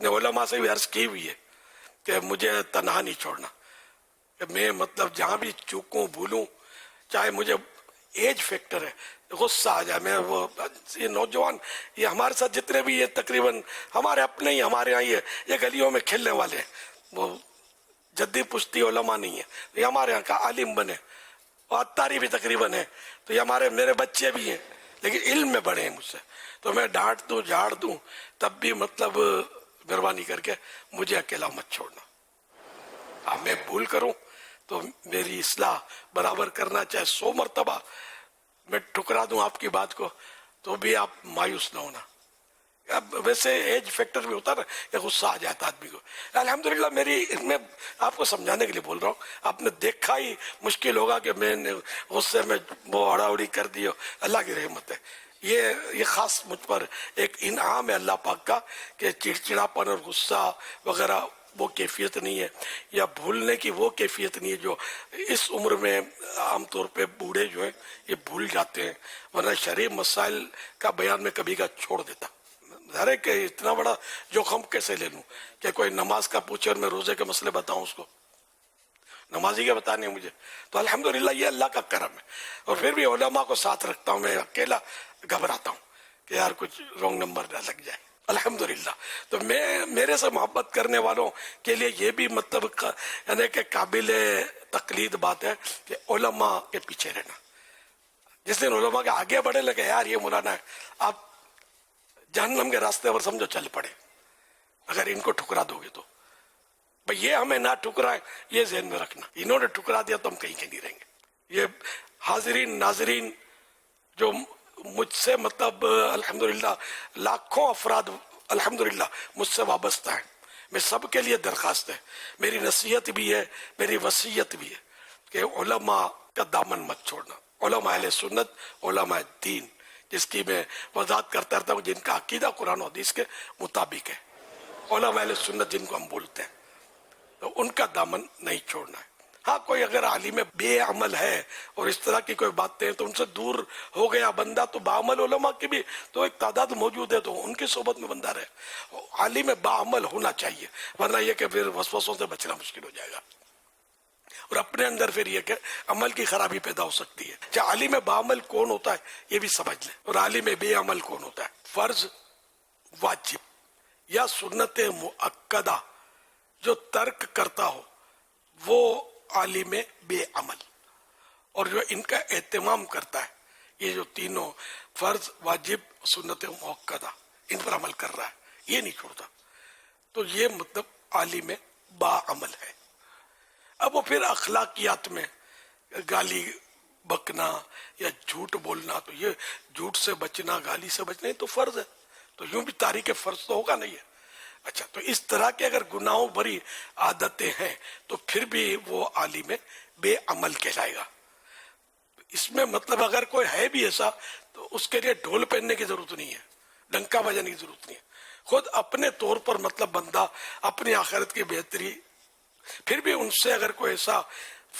نے علماء سے بھی عرض کی ہوئی ہے کہ مجھے تنہا نہیں چھوڑنا، کہ میں مطلب جہاں بھی چوکوں بھولوں، چاہے مجھے ایج فیکٹر ہے، غصہ آ جائے، میں وہ یہ نوجوان یہ ہمارے ساتھ جتنے بھی یہ تقریباً ہمارے اپنے ہی ہمارے یہاں یہ گلیوں میں کھیلنے والے ہیں، وہ جدی پشتی علماء نہیں ہے، یہ ہمارے یہاں کا عالم بنے، اور عطاری بھی تقریباً ہے، تو یہ ہمارے میرے بچے بھی ہیں لیکن علم میں بڑے ہیں مجھ سے، تو میں ڈانٹ دوں جھاڑ دوں تب بھی مطلب مہربانی کر کے مجھے اکیلا مت چھوڑنا. اب میں بھول کروں تو میری اصلاح برابر کرنا، چاہے 100 مرتبہ میں ٹھکرا دوں آپ کی بات کو تو بھی آپ مایوس نہ ہونا. اب ویسے ایج فیکٹر بھی ہوتا نا کہ غصہ آ جاتا آدمی کو. الحمدللہ میری میں آپ کو سمجھانے کے لیے بول رہا ہوں، آپ نے دیکھا ہی مشکل ہوگا کہ میں نے غصے میں وہ اڑا اڑی کر دی ہو. اللہ کی رحمت ہے، یہ خاص مجھ پر ایک انعام ہے اللہ پاک کا کہ چڑچڑاپن اور غصہ وغیرہ وہ کیفیت نہیں ہے، یا بھولنے کی وہ کیفیت نہیں ہے جو اس عمر میں عام طور پہ بوڑھے جو ہیں یہ بھول جاتے ہیں، ورنہ شرعی مسائل کا بیان میں کبھی کا چھوڑ دیتا. ظاہر ہے کہ اتنا بڑا جوخم کیسے لے لوں کہ کوئی نماز کا پوچھے اور میں روزے کے مسئلے بتاؤں اس کو، نمازی کے بتانے مجھے. تو الحمدللہ یہ اللہ کا کرم ہے. اور پھر بھی علماء کو ساتھ رکھتا ہوں، میں اکیلا گھبراتا ہوں کہ یار کچھ رونگ نمبر نہ لگ جائے. الحمدللہ تو میرے سے محبت کرنے والوں کے لیے یہ بھی مطلب یعنی کہ قابل تقلید بات ہے کہ علماء کے پیچھے رہنا. جس دن علماء کے آگے بڑھے لگے یار یہ مولانا ہے، آپ جہنم کے راستے پر سمجھو چل پڑے اگر ان کو ٹھکرا دو گے تو. بھئی یہ ہمیں نہ ٹھکرائیں، یہ ذہن میں رکھنا، انہوں نے ٹھکرا دیا تو ہم کہیں کے نہیں رہیں گے. یہ حاضرین ناظرین جو مجھ سے مطلب الحمدللہ لاکھوں افراد الحمدللہ مجھ سے وابستہ ہیں، میں سب کے لیے درخواست ہے، میری نصیحت بھی ہے، میری وصیت بھی ہے کہ علماء کا دامن مت چھوڑنا. علماء اہل سنت، علماء دین، جس کی میں وضاحت کرتا رہتا ہوں، جن کا عقیدہ قرآن و حدیث کے مطابق ہے، علماء اہل سنت جن کو ہم بولتے ہیں، تو ان کا دامن نہیں چھوڑنا ہے. ہاں کوئی اگر عالم بے عمل ہے اور اس طرح کی کوئی باتیں تو ان سے دور ہو گیا بندہ، تو باعمل علماء کی بھی تو ایک تعداد موجود ہے، تو ان کی صحبت میں بندہ رہے. عالم باعمل ہونا چاہیے، ورنہ یہ کہ پھر وسوسوں سے بچنا مشکل ہو جائے گا، اور اپنے اندر پھر یہ کہ عمل کی خرابی پیدا ہو سکتی ہے. چاہے عالم باعمل کون ہوتا ہے یہ بھی سمجھ لیں، اور عالم بے عمل کون ہوتا ہے. فرض، واجب یا سنت مؤکدہ جو ترک کرتا ہو وہ عالم بے عمل، اور جو ان کا اہتمام کرتا ہے، یہ جو تینوں فرض، واجب، سنت مؤکدہ، ان پر عمل کر رہا ہے، یہ نہیں چھوڑتا، تو یہ مطلب عالم با عمل ہے. اب وہ پھر اخلاقیات میں گالی بکنا یا جھوٹ بولنا، تو یہ جھوٹ سے بچنا، گالی سے بچنا، یہ تو فرض ہے، تو یوں بھی تاریخ فرض تو ہوگا نہیں ہے. اچھا، تو اس طرح کے اگر گناہوں بھری عادتیں ہیں تو پھر بھی وہ عالم بے عمل کہلائے گا. اس میں مطلب اگر کوئی ہے بھی ایسا تو اس کے لیے ڈھول پہننے کی ضرورت نہیں ہے، ڈنکا بجانے کی ضرورت نہیں ہے. خود اپنے طور پر مطلب بندہ اپنی آخرت کی بہتری، پھر بھی ان سے اگر کوئی ایسا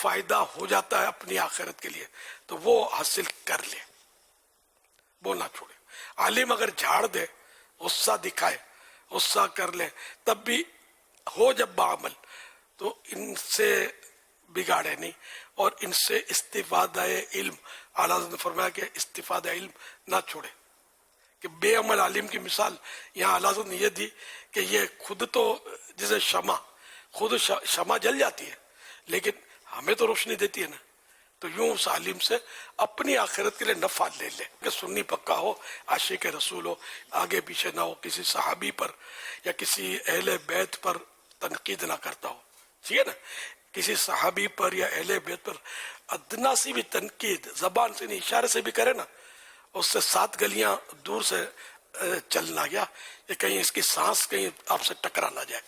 فائدہ ہو جاتا ہے اپنی آخرت کے لیے تو وہ حاصل کر لے، وہ نہ چھوڑے. عالم اگر جھاڑ دے، غصہ دکھائے، غصہ کر لے، تب بھی ہو جب بعمل، تو ان سے بگاڑے نہیں، اور ان سے استفادہ علم، اعلیٰ حضرت نے فرمایا کہ استفادہ علم نہ چھوڑے. کہ بے عمل عالم کی مثال یہاں اعلیٰ حضرت نے یہ دی کہ یہ خود تو جیسے خود شمع جل جاتی ہے لیکن ہمیں تو روشنی دیتی ہے نا، تو یوں اس عالم سے اپنی آخرت کے لیے نفع لے لے کہ سنی پکا ہو، عاشق رسول ہو، آگے پیچھے نہ ہو، کسی صحابی پر یا کسی اہل بیت پر تنقید نہ کرتا ہو. ٹھیک ہے نا، کسی صحابی پر یا اہل بیت پر ادنا سی بھی تنقید زبان سے نہیں اشارے سے بھی کرے نا، اس سے 7 گلیاں دور سے چلنا گیا کہ کہیں اس کی سانس کہیں آپ سے ٹکرا نہ جائے.